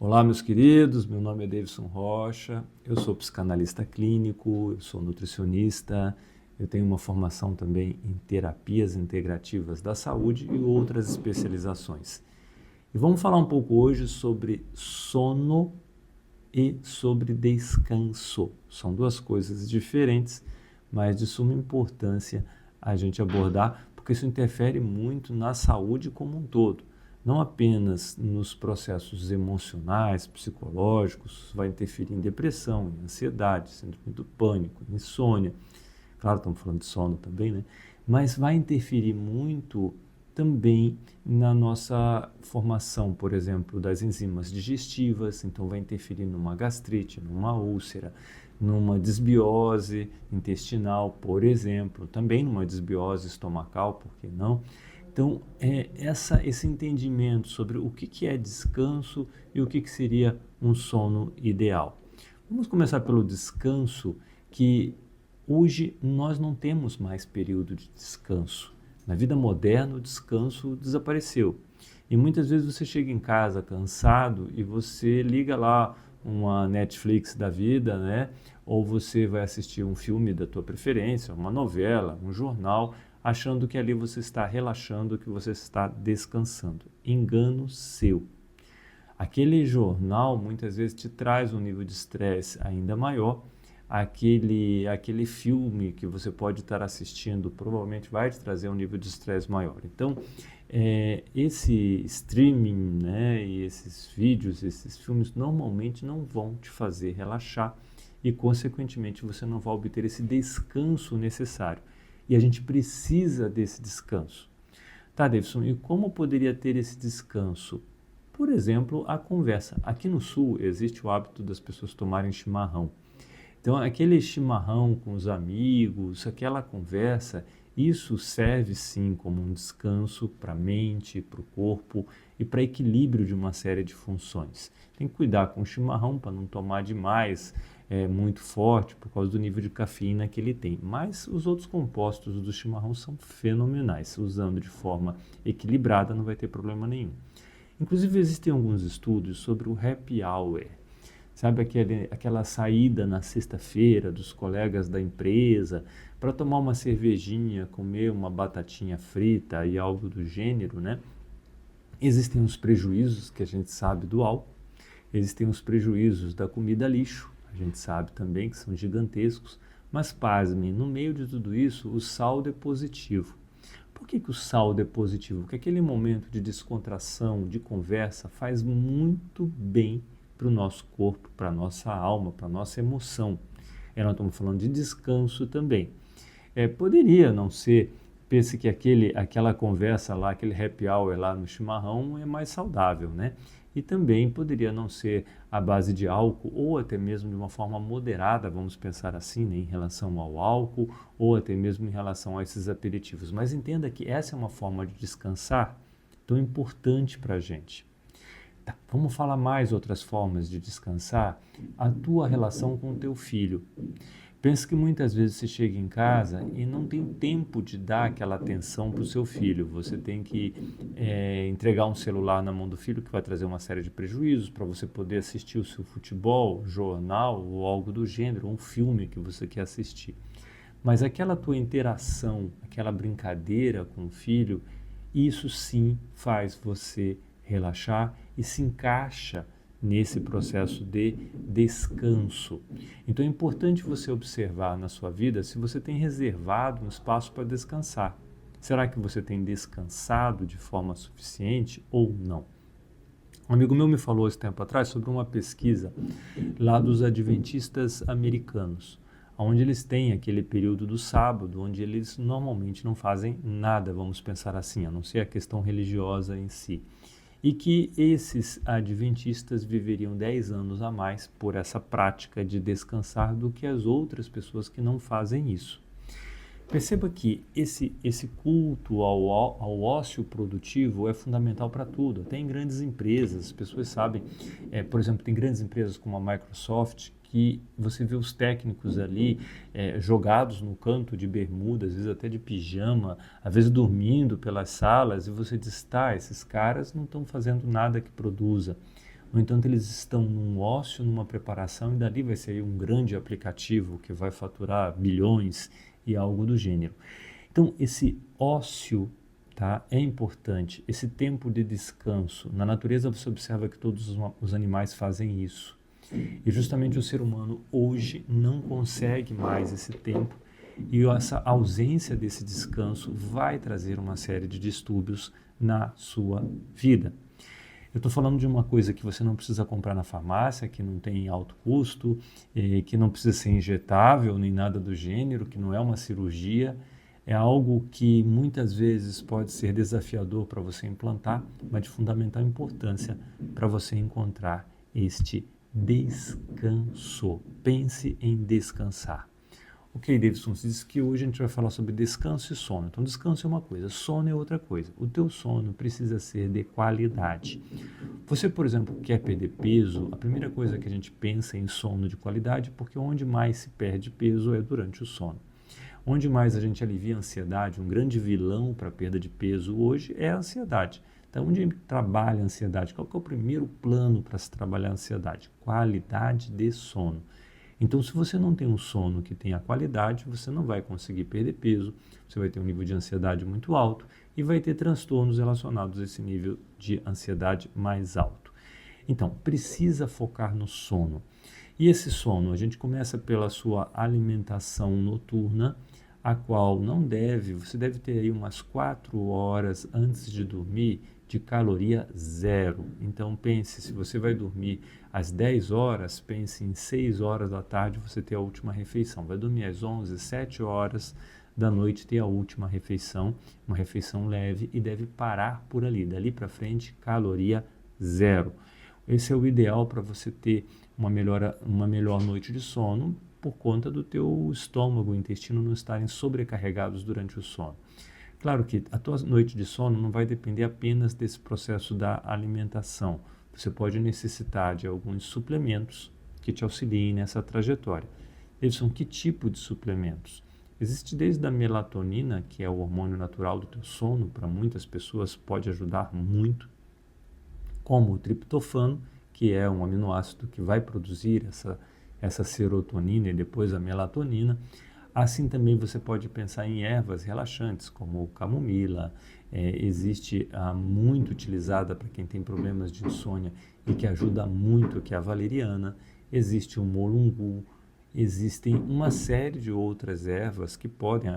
Olá, meus queridos, meu nome é Davidson Rocha, eu sou psicanalista clínico, eu sou nutricionista, eu tenho uma formação também em terapias integrativas da saúde e outras especializações. E vamos falar um pouco hoje sobre sono e sobre descanso. São duas coisas diferentes, mas de suma importância a gente abordar, porque isso interfere muito na saúde como um todo. Não apenas nos processos emocionais, psicológicos, vai interferir em depressão, em ansiedade, síndrome do pânico, insônia. Claro, estamos falando de sono também, né? Mas vai interferir muito também na nossa formação, por exemplo, das enzimas digestivas, então vai interferir numa gastrite, numa úlcera, numa desbiose intestinal, por exemplo, também numa desbiose estomacal, por que não? Então, esse entendimento sobre o que é descanso e o que seria um sono ideal. Vamos começar pelo descanso, que hoje nós não temos mais período de descanso. Na vida moderna, o descanso desapareceu. E muitas vezes você chega em casa cansado e você liga lá uma Netflix da vida, né? Ou você vai assistir um filme da tua preferência, uma novela, um jornal, achando que ali você está relaxando, que você está descansando. Engano seu. Aquele jornal muitas vezes te traz um nível de estresse ainda maior. Aquele filme que você pode estar assistindo provavelmente vai te trazer um nível de estresse maior. Então, esse streaming, né, e esses vídeos, esses filmes normalmente não vão te fazer relaxar e, consequentemente, você não vai obter esse descanso necessário. E a gente precisa desse descanso. Tá, Davidson, e como poderia ter esse descanso? Por exemplo, a conversa. Aqui no Sul existe o hábito das pessoas tomarem chimarrão. Então, aquele chimarrão com os amigos, aquela conversa, isso serve sim como um descanso para a mente, para o corpo e para equilíbrio de uma série de funções. Tem que cuidar com o chimarrão para não tomar demais, muito forte, por causa do nível de cafeína que ele tem. Mas os outros compostos do chimarrão são fenomenais. Usando de forma equilibrada não vai ter problema nenhum. Inclusive, existem alguns estudos sobre o happy hour. Sabe aquela saída na sexta-feira dos colegas da empresa para tomar uma cervejinha, comer uma batatinha frita e algo do gênero, né? Existem os prejuízos que a gente sabe do álcool, existem os prejuízos da comida lixo, a gente sabe também que são gigantescos, mas pasmem, no meio de tudo isso, o saldo é positivo. Por que o saldo é positivo? Porque aquele momento de descontração, de conversa, faz muito bem para o nosso corpo, para a nossa alma, para a nossa emoção. Nós estamos falando de descanso também. Poderia não ser, pense que aquela conversa lá, aquele happy hour lá no chimarrão é mais saudável, né? E também poderia não ser à base de álcool ou até mesmo de uma forma moderada, vamos pensar assim, né, em relação ao álcool ou até mesmo em relação a esses aperitivos. Mas entenda que essa é uma forma de descansar tão importante para a gente. Tá, vamos falar mais outras formas de descansar? A tua relação com o teu filho. Penso que muitas vezes você chega em casa e não tem tempo de dar aquela atenção para o seu filho. Você tem que entregar um celular na mão do filho que vai trazer uma série de prejuízos para você poder assistir o seu futebol, jornal ou algo do gênero, um filme que você quer assistir. Mas aquela tua interação, aquela brincadeira com o filho, isso sim faz você relaxar e se encaixa nesse processo de descanso. Então é importante você observar na sua vida se você tem reservado um espaço para descansar. Será que você tem descansado de forma suficiente ou não? Um amigo meu me falou esse tempo atrás sobre uma pesquisa lá dos adventistas americanos, onde eles têm aquele período do sábado, onde eles normalmente não fazem nada, vamos pensar assim, a não ser a questão religiosa em si. E que esses adventistas viveriam 10 anos a mais por essa prática de descansar do que as outras pessoas que não fazem isso. Perceba que esse culto ao ócio produtivo é fundamental para tudo, até em grandes empresas. As pessoas sabem, por exemplo, tem grandes empresas como a Microsoft, que você vê os técnicos ali jogados no canto de bermuda, às vezes até de pijama, às vezes dormindo pelas salas, e você diz, tá, esses caras não estão fazendo nada que produza. No entanto, eles estão num ócio, numa preparação, e dali vai sair um grande aplicativo que vai faturar bilhões e algo do gênero. Então, esse ócio, tá, é importante, esse tempo de descanso. Na natureza você observa que todos os animais fazem isso. E justamente o ser humano hoje não consegue mais esse tempo, e essa ausência desse descanso vai trazer uma série de distúrbios na sua vida. Eu estou falando de uma coisa que você não precisa comprar na farmácia, que não tem alto custo, que não precisa ser injetável nem nada do gênero, que não é uma cirurgia. É algo que muitas vezes pode ser desafiador para você implantar, mas de fundamental importância para você encontrar este descanso. Pense em descansar. Ok, Davidson, você disse que hoje a gente vai falar sobre descanso e sono. Então, descanso é uma coisa, sono é outra coisa. O teu sono precisa ser de qualidade. Você, por exemplo, quer perder peso, a primeira coisa que a gente pensa em sono de qualidade, porque onde mais se perde peso é durante o sono. Onde mais a gente alivia a ansiedade, um grande vilão para a perda de peso hoje é a ansiedade. Então, onde trabalha a ansiedade? Qual que é o primeiro plano para se trabalhar a ansiedade? Qualidade de sono. Então, se você não tem um sono que tenha qualidade, você não vai conseguir perder peso, você vai ter um nível de ansiedade muito alto e vai ter transtornos relacionados a esse nível de ansiedade mais alto. Então, precisa focar no sono. E esse sono, a gente começa pela sua alimentação noturna, a qual você deve ter aí umas 4 horas antes de dormir de caloria zero. Então pense, se você vai dormir às 10 horas, pense em 6 horas da tarde você ter a última refeição. Vai dormir às 11, 7 horas da noite ter a última refeição, uma refeição leve, e deve parar por ali. Dali para frente, caloria zero. Esse é o ideal para você ter uma melhor noite de sono, por conta do teu estômago e intestino não estarem sobrecarregados durante o sono. Claro que a tua noite de sono não vai depender apenas desse processo da alimentação. Você pode necessitar de alguns suplementos que te auxiliem nessa trajetória. Eles são que tipo de suplementos? Existe desde a melatonina, que é o hormônio natural do teu sono, para muitas pessoas pode ajudar muito, como o triptofano, que é um aminoácido que vai produzir essa serotonina e depois a melatonina. Assim também você pode pensar em ervas relaxantes, como camomila, existe muito utilizada para quem tem problemas de insônia e que ajuda muito, que é a valeriana, existe o molungu, existem uma série de outras ervas que podem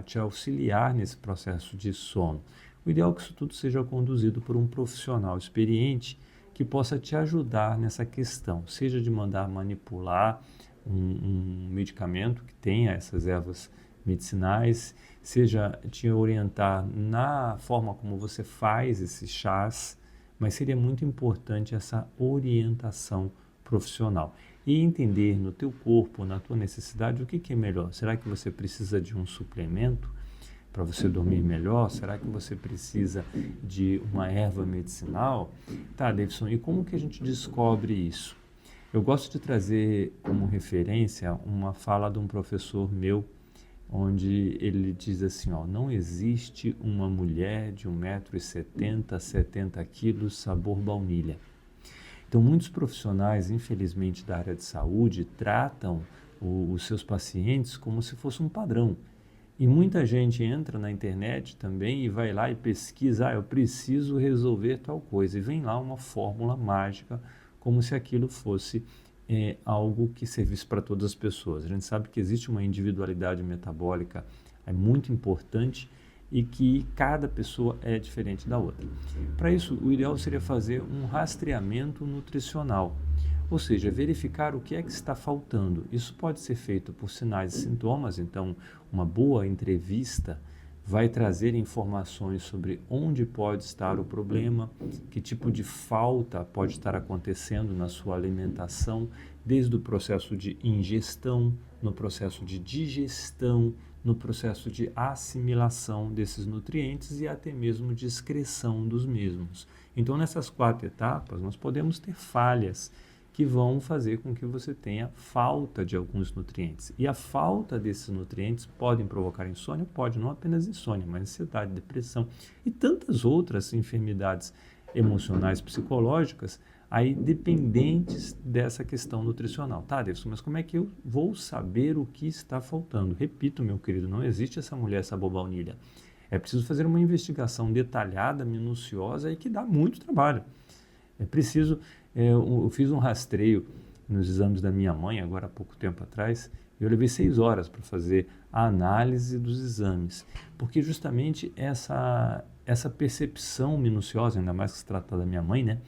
te auxiliar nesse processo de sono. O ideal é que isso tudo seja conduzido por um profissional experiente que possa te ajudar nessa questão, seja de mandar manipular um medicamento que tenha essas ervas medicinais, seja te orientar na forma como você faz esses chás, mas seria muito importante essa orientação profissional e entender no teu corpo, na tua necessidade, o que é melhor. Será que você precisa de um suplemento para você dormir melhor? Será que você precisa de uma erva medicinal? Tá, Davidson, e como que a gente descobre isso? Eu gosto de trazer como referência uma fala de um professor meu, onde ele diz assim, não existe uma mulher de 1,70 m, 70 kg, sabor baunilha. Então, muitos profissionais, infelizmente, da área de saúde, tratam os seus pacientes como se fosse um padrão. E muita gente entra na internet também e vai lá e pesquisa, eu preciso resolver tal coisa, e vem lá uma fórmula mágica, como se aquilo fosse algo que servisse para todas as pessoas. A gente sabe que existe uma individualidade metabólica muito importante e que cada pessoa é diferente da outra. Para isso, o ideal seria fazer um rastreamento nutricional, ou seja, verificar o que é que está faltando. Isso pode ser feito por sinais e sintomas, então uma boa entrevista vai trazer informações sobre onde pode estar o problema, que tipo de falta pode estar acontecendo na sua alimentação, desde o processo de ingestão, no processo de digestão, no processo de assimilação desses nutrientes e até mesmo de excreção dos mesmos. Então, nessas 4 etapas, nós podemos ter falhas que vão fazer com que você tenha falta de alguns nutrientes. E a falta desses nutrientes podem provocar insônia, pode não apenas insônia, mas ansiedade, depressão e tantas outras enfermidades emocionais, psicológicas, aí dependentes dessa questão nutricional. Tá, Davidson, mas como é que eu vou saber o que está faltando? Repito, meu querido, não existe essa mulher sabobaunilha. É preciso fazer uma investigação detalhada, minuciosa e que dá muito trabalho. É preciso, eu fiz um rastreio nos exames da minha mãe, agora há pouco tempo atrás, eu levei 6 horas para fazer a análise dos exames, porque justamente essa percepção minuciosa, ainda mais que se trata da minha mãe, né,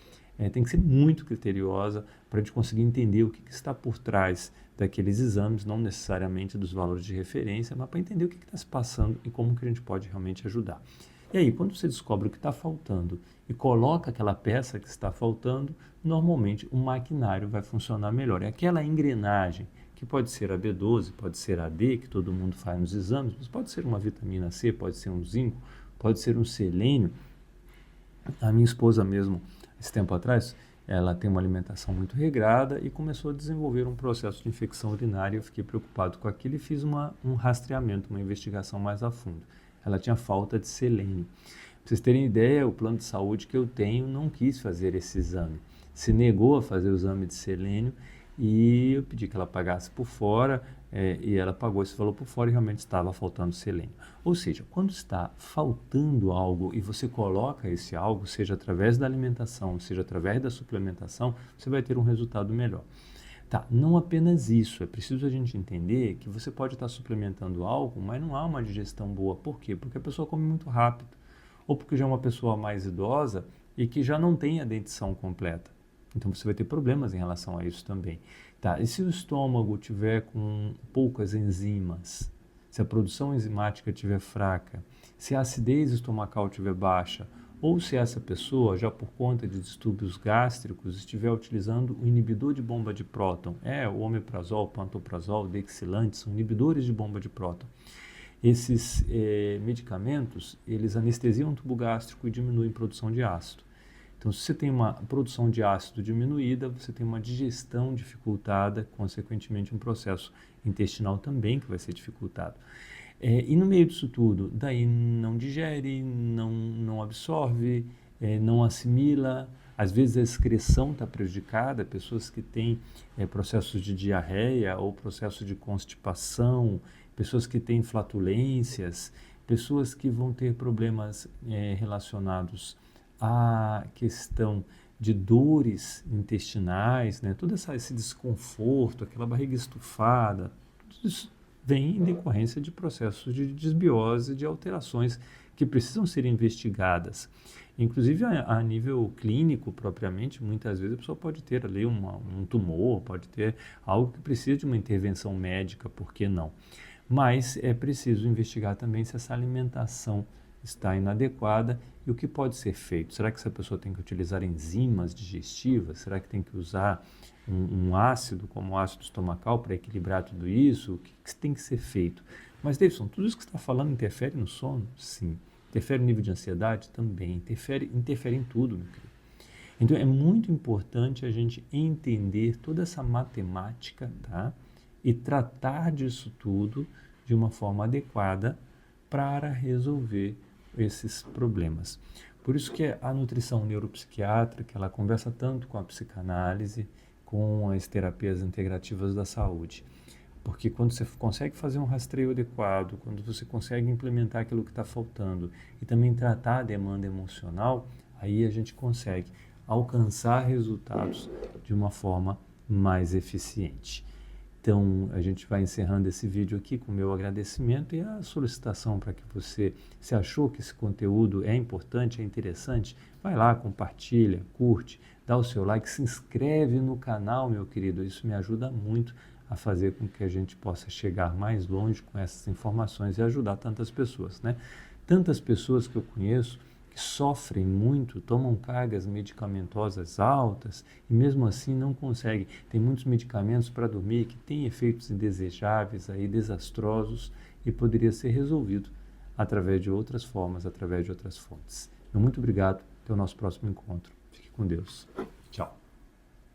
tem que ser muito criteriosa para a gente conseguir entender o que está por trás daqueles exames, não necessariamente dos valores de referência, mas para entender o que está se passando e como que a gente pode realmente ajudar. E aí, quando você descobre o que está faltando e coloca aquela peça que está faltando, normalmente o maquinário vai funcionar melhor. É aquela engrenagem, que pode ser a B12, pode ser a D, que todo mundo faz nos exames, mas pode ser uma vitamina C, pode ser um zinco, pode ser um selênio. A minha esposa mesmo, esse tempo atrás, ela tem uma alimentação muito regrada e começou a desenvolver um processo de infecção urinária. Eu fiquei preocupado com aquilo e fiz um rastreamento, uma investigação mais a fundo. Ela tinha falta de selênio. Para vocês terem ideia, o plano de saúde que eu tenho não quis fazer esse exame. Se negou a fazer o exame de selênio e eu pedi que ela pagasse por fora e ela pagou esse valor por fora e realmente estava faltando selênio. Ou seja, quando está faltando algo e você coloca esse algo, seja através da alimentação, seja através da suplementação, você vai ter um resultado melhor. Tá, não apenas isso, é preciso a gente entender que você pode estar suplementando algo, mas não há uma digestão boa. Por quê? Porque a pessoa come muito rápido, ou porque já é uma pessoa mais idosa e que já não tem a dentição completa. Então você vai ter problemas em relação a isso também. Tá, e se o estômago tiver com poucas enzimas, se a produção enzimática estiver fraca, se a acidez estomacal estiver baixa, ou se essa pessoa, já por conta de distúrbios gástricos, estiver utilizando o inibidor de bomba de próton, o omeprazol, pantoprazol, dexilantes, são inibidores de bomba de próton. Esses medicamentos, eles anestesiam o tubo gástrico e diminuem a produção de ácido. Então, se você tem uma produção de ácido diminuída, você tem uma digestão dificultada, consequentemente um processo intestinal também que vai ser dificultado. E no meio disso tudo, daí não digere, não absorve, não assimila, às vezes a excreção está prejudicada, pessoas que têm processos de diarreia ou processo de constipação, pessoas que têm flatulências, pessoas que vão ter problemas relacionados à questão de dores intestinais, né? Todo esse desconforto, aquela barriga estufada, tudo isso vem em decorrência de processos de desbiose, de alterações que precisam ser investigadas. Inclusive, a nível clínico, propriamente, muitas vezes a pessoa pode ter ali um tumor, pode ter algo que precisa de uma intervenção médica, por que não? Mas é preciso investigar também se essa alimentação está inadequada e o que pode ser feito. Será que essa pessoa tem que utilizar enzimas digestivas? Será que tem que usar um ácido, como o ácido estomacal, para equilibrar tudo isso? O que tem que ser feito? Mas, Davidson, tudo isso que você está falando interfere no sono? Sim. Interfere no nível de ansiedade? Também. Interfere em tudo, meu querido. Então, é muito importante a gente entender toda essa matemática, tá? E tratar disso tudo de uma forma adequada para resolver esses problemas. Por isso que a nutrição neuropsiquiátrica, ela conversa tanto com a psicanálise, com as terapias integrativas da saúde. Porque quando você consegue fazer um rastreio adequado, quando você consegue implementar aquilo que está faltando e também tratar a demanda emocional, aí a gente consegue alcançar resultados de uma forma mais eficiente. Então, a gente vai encerrando esse vídeo aqui com o meu agradecimento e a solicitação para que você, se achou que esse conteúdo é importante, é interessante, vai lá, compartilha, curte, dá o seu like, se inscreve no canal, meu querido. Isso me ajuda muito a fazer com que a gente possa chegar mais longe com essas informações e ajudar tantas pessoas, né? Tantas pessoas que eu conheço que sofrem muito, tomam cargas medicamentosas altas e mesmo assim não conseguem. Tem muitos medicamentos para dormir que têm efeitos indesejáveis, aí, desastrosos e poderia ser resolvido através de outras formas, através de outras fontes. Então, muito obrigado. Até o nosso próximo encontro. Fique com Deus. Tchau.